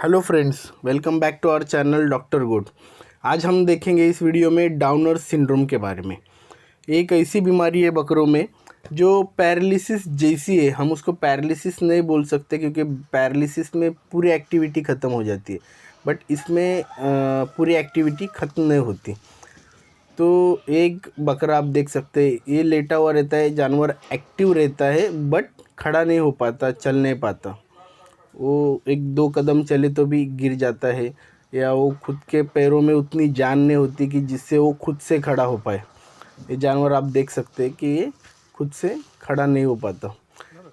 Hello friends, welcome back to our channel doctor good. आज हम देखेंगे इस वीडियो में डाउनर सिंड्रोम के बारे में। एक ऐसी बीमारी है बकरों में जो पैरालिसिस जैसी है। हम उसको पैरालिसिस नहीं बोल सकते क्योंकि पैरालिसिस में पूरी एक्टिविटी ख़त्म हो जाती है, बट इसमें पूरी एक्टिविटी ख़त्म नहीं होती। तो एक बकरा आप देख सकते हैं, ये लेटा हुआ रहता है, जानवर एक्टिव रहता है बट खड़ा नहीं हो पाता, चल नहीं पाता। वो एक दो कदम चले तो भी गिर जाता है, या वो खुद के पैरों में उतनी जान नहीं होती कि जिससे वो खुद से खड़ा हो पाए। ये जानवर आप देख सकते हैं कि ये खुद से खड़ा नहीं हो पाता।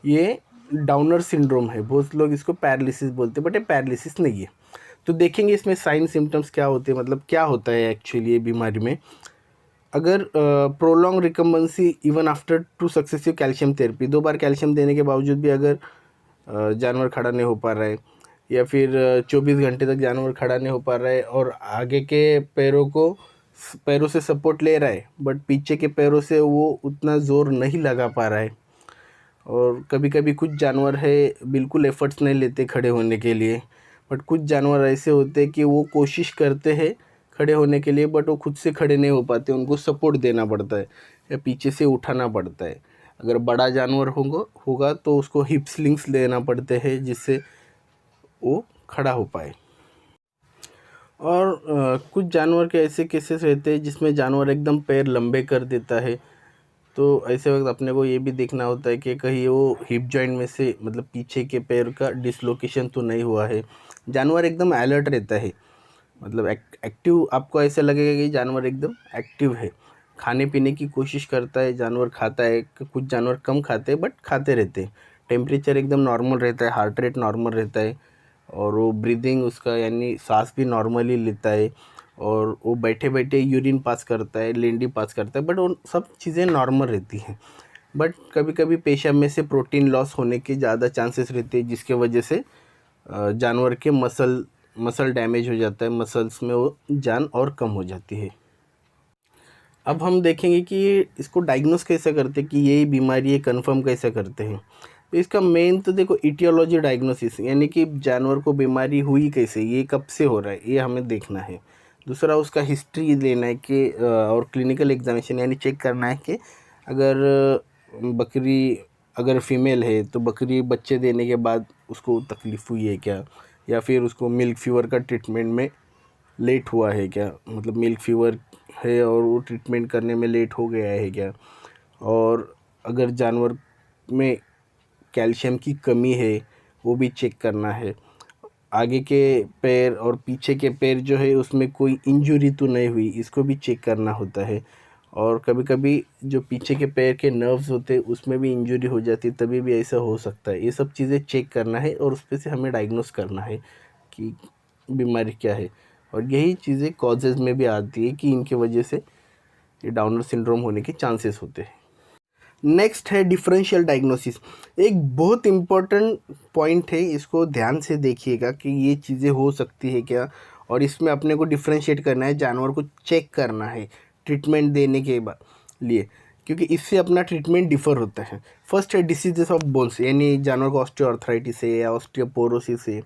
ये डाउनर सिंड्रोम है। बहुत लोग इसको पैरालिसिस बोलते हैं, बट ये पैरालिसिस नहीं है। तो देखेंगे इसमें साइन सिम्टम्स क्या होते हैं, मतलब क्या होता है एक्चुअली ये बीमारी में। अगर prolong recumbency even after 2 successive calcium therapy, 2 बार कैल्शियम देने के बावजूद भी अगर जानवर खड़ा नहीं हो पा रहा है, या फिर 24 घंटे तक जानवर खड़ा नहीं हो पा रहा है और आगे के पैरों से सपोर्ट ले रहा है, बट पीछे के पैरों से वो उतना ज़ोर नहीं लगा पा रहा है। और कभी कभी कुछ जानवर है बिल्कुल एफर्ट्स नहीं लेते खड़े होने के लिए, बट कुछ जानवर ऐसे होते हैं कि वो कोशिश करते हैं खड़े होने के लिए, बट वो खुद से खड़े नहीं हो पाते, उनको सपोर्ट देना पड़ता है या पीछे से उठाना पड़ता है। अगर बड़ा जानवर होगा तो उसको हिप स्लिंग्स लेना पड़ते हैं जिससे वो खड़ा हो पाए। और कुछ जानवर के ऐसे केसेस रहते हैं जिसमें जानवर एकदम पैर लंबे कर देता है। तो ऐसे वक्त अपने को ये भी देखना होता है कि कहीं वो हिप जॉइंट में से, मतलब पीछे के पैर का डिसलोकेशन तो नहीं हुआ है। जानवर एकदम अलर्ट रहता है, मतलब एक्टिव। आपको ऐसा लगेगा कि जानवर एकदम एक्टिव है। खाने पीने की कोशिश करता है, जानवर खाता है। कुछ जानवर कम खाते हैं बट खाते रहते हैं। टेम्परेचर एकदम नॉर्मल रहता है, हार्ट रेट नॉर्मल रहता है, और वो ब्रीदिंग उसका यानी सांस भी नॉर्मली लेता है, और वो बैठे बैठे यूरिन पास करता है, लेंडी पास करता है, बट वो सब चीज़ें नॉर्मल रहती हैं। बट कभी कभी पेशाब में से प्रोटीन लॉस होने के ज़्यादा चांसेस रहते हैं, जिसके वजह से जानवर के मसल डैमेज हो जाता है, मसल्स में वो जान और कम हो जाती है। अब हम देखेंगे कि इसको डायग्नोस कैसे करते हैं, कि यही बीमारी है कंफर्म कैसे करते हैं। तो इसका मेन तो देखो इटियोलॉजी डायग्नोसिस, यानी कि जानवर को बीमारी हुई कैसे, ये कब से हो रहा है, ये हमें देखना है। दूसरा उसका हिस्ट्री लेना है कि और क्लिनिकल एग्जामिनेशन यानी चेक करना है कि अगर बकरी अगर फीमेल है तो बकरी बच्चे देने के बाद उसको तकलीफ़ हुई है क्या, या फिर उसको मिल्क फीवर का ट्रीटमेंट में लेट हुआ है क्या, मतलब मिल्क फीवर है और वो ट्रीटमेंट करने में लेट हो गया है क्या। और अगर जानवर में कैल्शियम की कमी है वो भी चेक करना है। आगे के पैर और पीछे के पैर जो है उसमें कोई इंजरी तो नहीं हुई, इसको भी चेक करना होता है। और कभी कभी जो पीछे के पैर के नर्व्स होते हैं उसमें भी इंजरी हो जाती है, तभी भी ऐसा हो सकता है। ये सब चीज़ें चेक करना है और उस पर से हमें डायग्नोस करना है कि बीमारी क्या है। और यही चीज़ें कॉजेज़ में भी आती है कि इनके वजह से ये डाउनर सिंड्रोम होने के चांसेस होते हैं। नेक्स्ट है डिफरेंशियल डायग्नोसिस। एक बहुत इम्पोर्टेंट पॉइंट है, इसको ध्यान से देखिएगा कि ये चीज़ें हो सकती है क्या, और इसमें अपने को डिफरेंशिएट करना है, जानवर को चेक करना है ट्रीटमेंट देने के बाद लिए, क्योंकि इससे अपना ट्रीटमेंट डिफर होता है। फर्स्ट है डिसीजेस ऑफ बोन्स, यानी जानवर को ऑस्टियोआर्थराइटिस है या ऑस्टियोपोरोसिस है,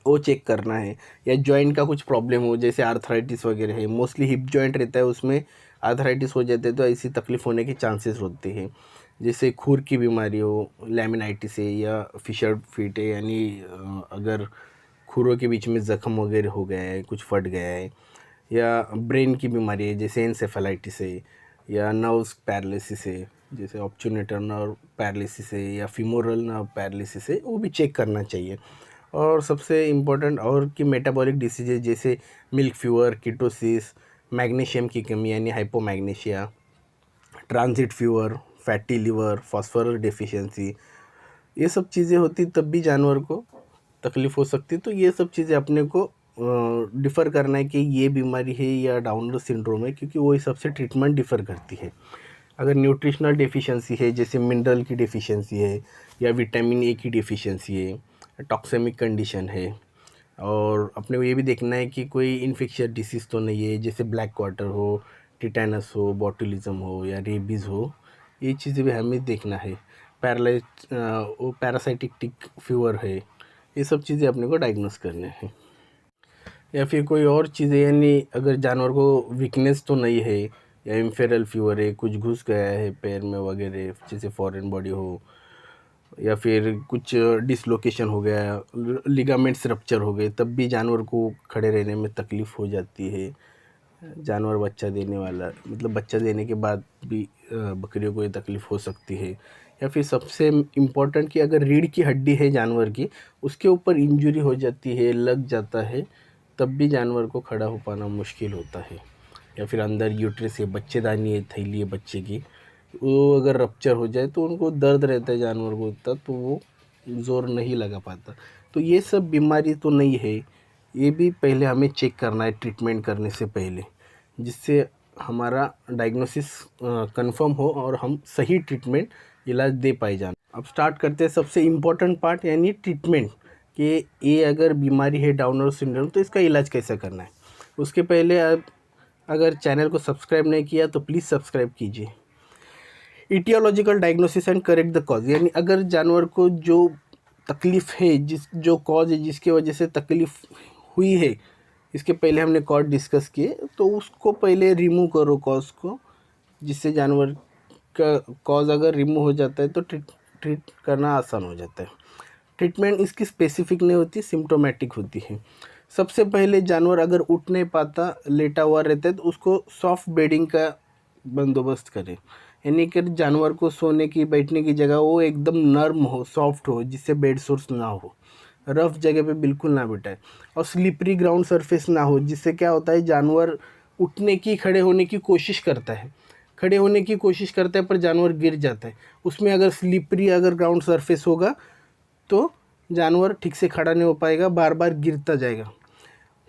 वो चेक करना है। या जॉइंट का कुछ प्रॉब्लम हो, जैसे आर्थराइटिस वगैरह है, मोस्टली हिप जॉइंट रहता है उसमें आर्थराइटिस हो जाते हैं, तो ऐसी तकलीफ़ होने के चांसेस होते हैं। जैसे खुर की बीमारी हो, लैमिनाइटिस है या फिशर फीट है, यानी अगर खुरों के बीच में ज़ख्म वगैरह हो गया है, कुछ फट गया है। या ब्रेन की बीमारी है जैसे एंसेफेलाइटिस है, या नर्व्स पैरालिसिस है जैसे ऑप्चुनेटर नर्व पैरालिसिस है, या फीमोरल नर्व पैरालिसिस है, वो भी चेक करना चाहिए। और सबसे इम्पोर्टेंट और कि मेटाबॉलिक डिसीजेज जैसे मिल्क फीवर, कीटोसिस, मैग्नीशियम की कमी यानी hypomagnesia, transit fever, fatty liver, phosphorus deficiency, ये सब चीज़ें होती तब भी जानवर को तकलीफ़ हो सकती। तो ये सब चीज़ें अपने को डिफ़र करना है कि ये बीमारी है या डाउनर सिंड्रोम है, क्योंकि वो हिसाब से ट्रीटमेंट डिफ़र करती है। अगर न्यूट्रिशनल डेफिशिएंसी है जैसे मिनरल की डेफिशिएंसी है, या विटामिन ए की डेफिशिएंसी है, टॉक्सेमिक कंडीशन है, और अपने को ये भी देखना है कि कोई इन्फेक्शियस डिसीज़ तो नहीं है, जैसे ब्लैक क्वार्टर हो, टिटेनस हो, बॉटुलिज्म हो या रेबीज़ हो, ये चीज़ें भी हमें देखना है। वो पैरासाइटिक टिक फीवर है, ये सब चीज़ें अपने को डायग्नोस करने हैं। या फिर कोई और चीज़ें, यानी अगर जानवर को वीकनेस तो नहीं है या इम्फेरल फीवर है, कुछ घुस गया है पैर में वगैरह, जैसे फॉरेन बॉडी हो, या फिर कुछ डिसलोकेशन हो गया, लिगामेंट्स रप्चर हो गए, तब भी जानवर को खड़े रहने में तकलीफ़ हो जाती है। जानवर बच्चा देने वाला, मतलब बच्चा देने के बाद भी बकरियों को ये तकलीफ़ हो सकती है। या फिर सबसे इम्पोर्टेंट कि अगर रीढ़ की हड्डी है जानवर की, उसके ऊपर इंजरी हो जाती है, लग जाता है, तब भी जानवर को खड़ा हो पाना मुश्किल होता है। या फिर अंदर यूट्रस है, बच्चेदानी है, थैली है बच्चे की, वो अगर रप्चर हो जाए तो उनको दर्द रहता है जानवर को उतना, तो वो ज़ोर नहीं लगा पाता। तो ये सब बीमारी तो नहीं है, ये भी पहले हमें चेक करना है ट्रीटमेंट करने से पहले, जिससे हमारा डायग्नोसिस कंफर्म हो और हम सही ट्रीटमेंट इलाज दे पाए जान। अब स्टार्ट करते हैं सबसे इम्पोर्टेंट पार्ट, यानी ट्रीटमेंट, कि ये अगर बीमारी है डाउनर सिंड्रोम तो इसका इलाज कैसे करना है। उसके पहले आप अगर चैनल को सब्सक्राइब नहीं किया तो प्लीज़ सब्सक्राइब कीजिए। Aetiological diagnosis and correct the cause, यानी अगर जानवर को जो तकलीफ़ है, जो कॉज है, जिसकी वजह से तकलीफ़ हुई है, इसके पहले हमने कॉज डिस्कस किए, तो उसको पहले रिमूव करो कॉज को, जिससे जानवर का कॉज अगर रिमूव हो जाता है तो ट्रीट करना आसान हो जाता है। ट्रीटमेंट इसकी स्पेसिफिक नहीं होती, सिम्टोमेटिक होती है। सबसे पहले जानवर अगर उठ नहीं पाता, लेटा हुआ रहता है, तो उसको सॉफ्ट बेडिंग का बंदोबस्त करें, यानी कि जानवर को सोने की, बैठने की जगह वो एकदम नर्म हो, सॉफ्ट हो, जिससे बेड सोर्स ना हो, रफ जगह पे बिल्कुल ना बिठाए, और स्लिपरी ग्राउंड सरफेस ना हो, जिससे क्या होता है जानवर उठने की, खड़े होने की कोशिश करता है, पर जानवर गिर जाता है। उसमें अगर स्लिपरी ग्राउंड सरफेस होगा तो जानवर ठीक से खड़ा नहीं हो पाएगा, बार बार गिरता जाएगा।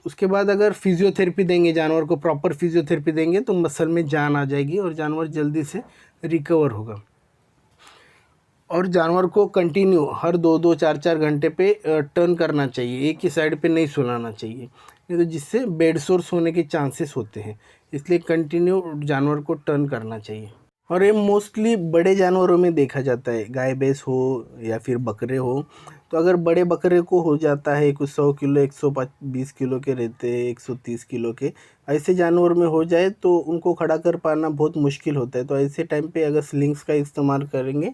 उसके बाद अगर फिजियोथेरेपी देंगे, जानवर को प्रॉपर फिजियोथेरेपी देंगे, तो मसल में जान आ जाएगी और जानवर जल्दी से रिकवर होगा। और जानवर को कंटिन्यू हर 2-2, 4-4 घंटे पे टर्न करना चाहिए, एक ही साइड पे नहीं सुलाना चाहिए, नहीं तो जिससे बेड सोर्स होने के चांसेस होते हैं। इसलिए कंटिन्यू जानवर को टर्न करना चाहिए। और ये मोस्टली बड़े जानवरों में देखा जाता है, गाय भैंस हो या फिर बकरे हो। तो अगर बड़े बकरे को हो जाता है, कुछ 100 किलो, 120 किलो के रहते हैं, 130 किलो के, ऐसे जानवर में हो जाए तो उनको खड़ा कर पाना बहुत मुश्किल होता है। तो ऐसे टाइम पे अगर स्लिंग्स का इस्तेमाल करेंगे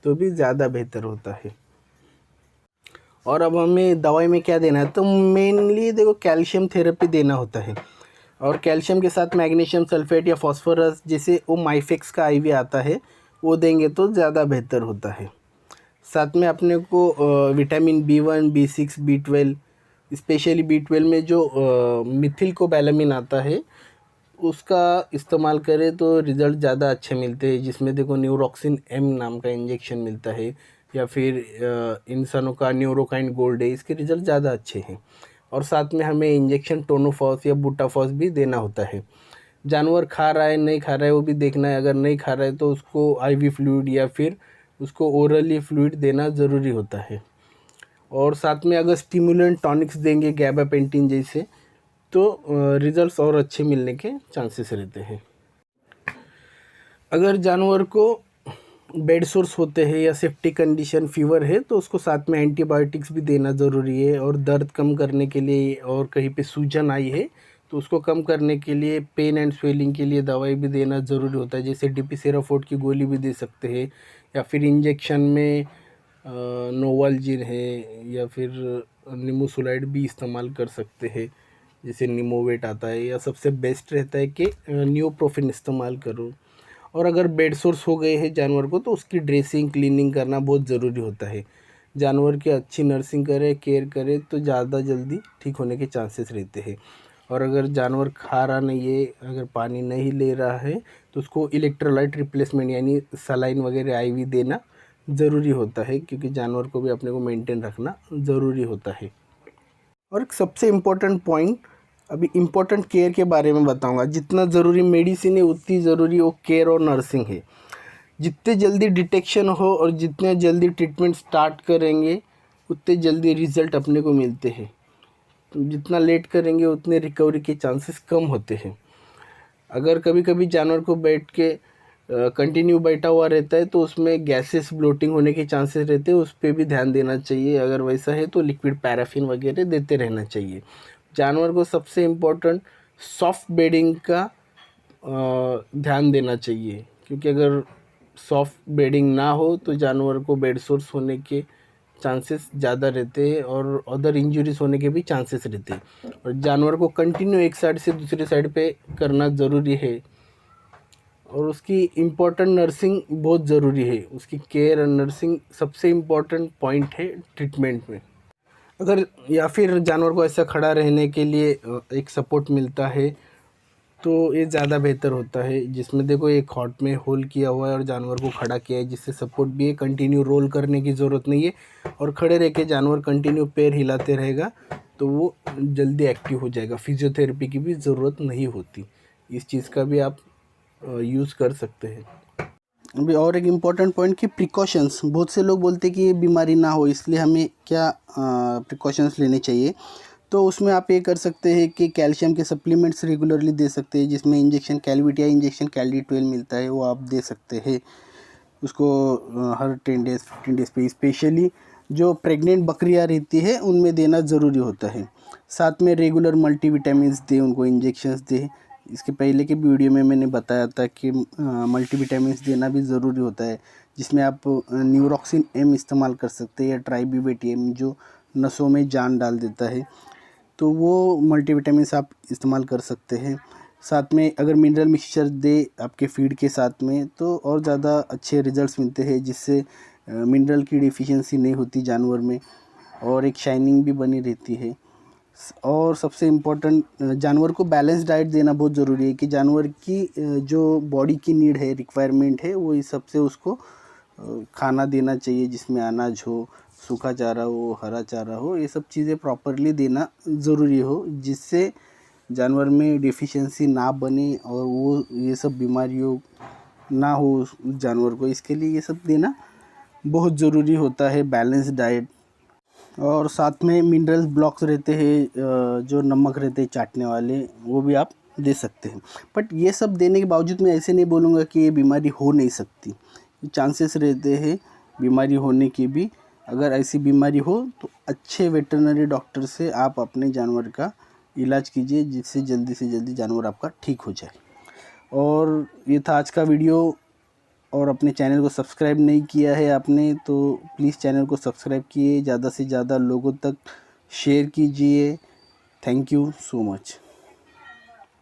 तो भी ज़्यादा बेहतर होता है। और अब हमें दवाई में क्या देना है, तो मेनली देखो कैल्शियम थेरेपी देना होता है, और कैल्शियम के साथ मैग्नीशियम सल्फेट या फॉस्फोरस, जैसे वो माइफेक्स का आईवी आता है, वो देंगे तो ज़्यादा बेहतर होता है। साथ में अपने को vitamin B1, B6, B12, specially B12 में जो मिथिल कोबैलामिन आता है, उसका इस्तेमाल करें तो रिज़ल्ट ज़्यादा अच्छे मिलते हैं। जिसमें देखो न्यूरोक्सिन M नाम का इंजेक्शन मिलता है, या फिर इंसानों का न्यूरोकाइन गोल्ड है, इसके रिज़ल्ट ज़्यादा अच्छे हैं। और साथ में हमें इंजेक्शन टोनोफॉस या बूटाफॉस भी देना होता है। जानवर खा रहा है नहीं खा रहा है वो भी देखना है, अगर नहीं खा रहा है तो उसको आईवी फ्लूइड या फिर उसको ओरली फ्लूइड देना ज़रूरी होता है। और साथ में अगर स्टिमुलेंट टॉनिक्स देंगे, गैबापेंटिन जैसे, तो रिज़ल्ट्स और अच्छे मिलने के चांसेस रहते हैं। अगर जानवर को बेड सोर्स होते हैं या सेफ्टी कंडीशन, फीवर है, तो उसको साथ में एंटीबायोटिक्स भी देना ज़रूरी है। और दर्द कम करने के लिए, और कहीं पे सूजन आई है तो उसको कम करने के लिए, पेन एंड स्वेलिंग के लिए दवाई भी देना ज़रूरी होता है, जैसे डिपिसेराफोर्ट की गोली भी दे सकते हैं, या फिर इंजेक्शन में नोवाल्जिन है, या फिर निमोसुलाइड भी इस्तेमाल कर सकते हैं, जैसे निमोवेट आता है, या सबसे बेस्ट रहता है कि न्यूप्रोफेन इस्तेमाल करो। और अगर बेड सोर्स हो गए हैं जानवर को, तो उसकी ड्रेसिंग, क्लीनिंग करना बहुत ज़रूरी होता है। जानवर की अच्छी नर्सिंग करे, केयर करे, तो ज़्यादा जल्दी ठीक होने के चांसेस रहते हैं। और अगर जानवर खा रहा नहीं है, अगर पानी नहीं ले रहा है, तो उसको इलेक्ट्रोलाइट रिप्लेसमेंट यानी सलाइन वगैरह आईवी देना ज़रूरी होता है, क्योंकि जानवर को भी अपने को मेंटेन रखना ज़रूरी होता है। और एक सबसे इम्पोर्टेंट पॉइंट, अभी इम्पोर्टेंट केयर के बारे में बताऊंगा। जितना ज़रूरी मेडिसिन है उतनी ज़रूरी वो केयर और नर्सिंग है। जितने जल्दी डिटेक्शन हो और जितने जल्दी ट्रीटमेंट स्टार्ट करेंगे, उतने जल्दी रिज़ल्ट अपने को मिलते हैं। जितना लेट करेंगे उतने रिकवरी के चांसेस कम होते हैं। अगर कभी कभी जानवर को बैठ के कंटिन्यू बैठा हुआ रहता है तो उसमें गैसेस ब्लोटिंग होने के चांसेस रहते हैं, उस पर भी ध्यान देना चाहिए। अगर वैसा है तो लिक्विड पैराफिन वगैरह देते रहना चाहिए। जानवर को सबसे इम्पोर्टेंट सॉफ्ट बेडिंग का ध्यान देना चाहिए, क्योंकि अगर सॉफ्ट बेडिंग ना हो तो जानवर को बेड सोर्स होने के चांसेस ज़्यादा रहते हैं और अदर इंजरीज होने के भी चांसेस रहते हैं। और जानवर को कंटिन्यू एक साइड से दूसरी साइड पे करना ज़रूरी है और उसकी इम्पोर्टेंट नर्सिंग बहुत ज़रूरी है। उसकी केयर और नर्सिंग सबसे इम्पोर्टेंट पॉइंट है ट्रीटमेंट में। अगर या फिर जानवर को ऐसा खड़ा रहने के लिए एक सपोर्ट मिलता है तो ये ज़्यादा बेहतर होता है, जिसमें देखो एक हॉट में होल किया हुआ है और जानवर को खड़ा किया है, जिससे सपोर्ट भी है। कंटिन्यू रोल करने की ज़रूरत नहीं है और खड़े रह के जानवर कंटिन्यू पैर हिलाते रहेगा तो वो जल्दी एक्टिव हो जाएगा। फिजियोथेरेपी की भी ज़रूरत नहीं होती। इस चीज़ का भी आप यूज़ कर सकते हैं। अभी और एक इम्पॉर्टेंट पॉइंट कि प्रिकॉशंस, बहुत से लोग बोलते हैं कि ये बीमारी ना हो इसलिए हमें क्या प्रिकॉशंस लेने चाहिए। तो उसमें आप ये कर सकते हैं कि कैल्शियम के सप्लीमेंट्स रेगुलरली दे सकते हैं, जिसमें इंजेक्शन कैलविटिया इंजेक्शन कैल्डी-12 मिलता है, वो आप दे सकते हैं उसको हर 10 डेज़ 15 डेज़ पे। स्पेशली जो प्रेग्नेंट बकरियां रहती है उनमें देना ज़रूरी होता है। साथ में रेगुलर मल्टीविटामिन्स दें, उनको इंजेक्शंस दें। इसके पहले के वीडियो में मैंने बताया था कि मल्टीविटामिन्स देना भी ज़रूरी होता है, जिसमें आप न्यूरोक्सिन एम इस्तेमाल कर सकते हैं या ट्राइब्यूवेट एम, जो नसों में जान डाल देता है, तो वो मल्टीविटामिन्स आप इस्तेमाल कर सकते हैं। साथ में अगर मिनरल मिक्सचर दे आपके फीड के साथ में तो और ज़्यादा अच्छे रिजल्ट्स मिलते हैं, जिससे मिनरल की डिफिशियंसी नहीं होती जानवर में और एक शाइनिंग भी बनी रहती है। और सबसे इम्पोर्टेंट, जानवर को बैलेंस डाइट देना बहुत ज़रूरी है कि जानवर की जो बॉडी की नीड है, रिक्वायरमेंट है, वो इस सबसे उसको खाना देना चाहिए, जिसमें अनाज हो, सूखा चारा हो, हरा चारा हो, ये सब चीज़ें प्रॉपरली देना ज़रूरी हो, जिससे जानवर में डिफिशियंसी ना बने और वो ये सब बीमारियों ना हो उस जानवर को। इसके लिए ये सब देना बहुत ज़रूरी होता है, बैलेंस डाइट। और साथ में मिनरल्स ब्लॉक्स रहते हैं, जो नमक रहते हैं चाटने वाले, वो भी आप दे सकते हैं। बट ये सब देने के बावजूद मैं ऐसे नहीं बोलूँगा कि ये बीमारी हो नहीं सकती, चांसेस रहते हैं बीमारी होने की भी। अगर ऐसी बीमारी हो तो अच्छे वेटरनरी डॉक्टर से आप अपने जानवर का इलाज कीजिए, जिससे जल्दी से जल्दी जानवर आपका ठीक हो जाए। और ये था आज का वीडियो। और अपने चैनल को सब्सक्राइब नहीं किया है आपने तो प्लीज़ चैनल को सब्सक्राइब किए, ज़्यादा से ज़्यादा लोगों तक शेयर कीजिए। Thank you so much.